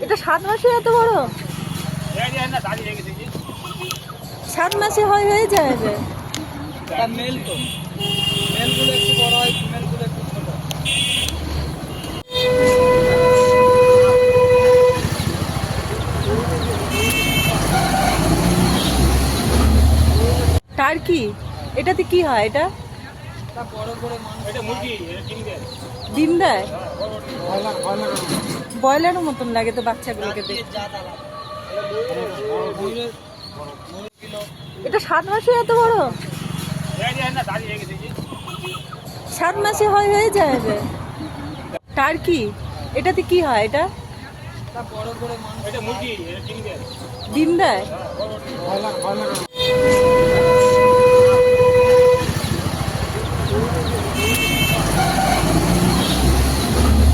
এটা 7 মাসে এত বড়? 7 মাসে হয়ে যাবে। এটা মেল তো, মেলগুলো একটু বড় হয়, ফিমেলগুলো একটু ছোট। টার্কি, এটাতে কি হয়? এটা এটা বড় করে মানুষ, এটা মুরগি, এটা ডিম দেয়। ডিম দেয়? ব্রয়লারের মতন লাগে তো বাচ্চাগুলোকে দেখতে। জাত আলাদা। এটা 7 মাসে এত বড়? 7 মাসে হয়ে যাবে। টার্কি, এটাতে কি হয়? এটা বড় করে মানুষ, এটা মুরগি, এটা ডিম দেয়। ডিম দেয়?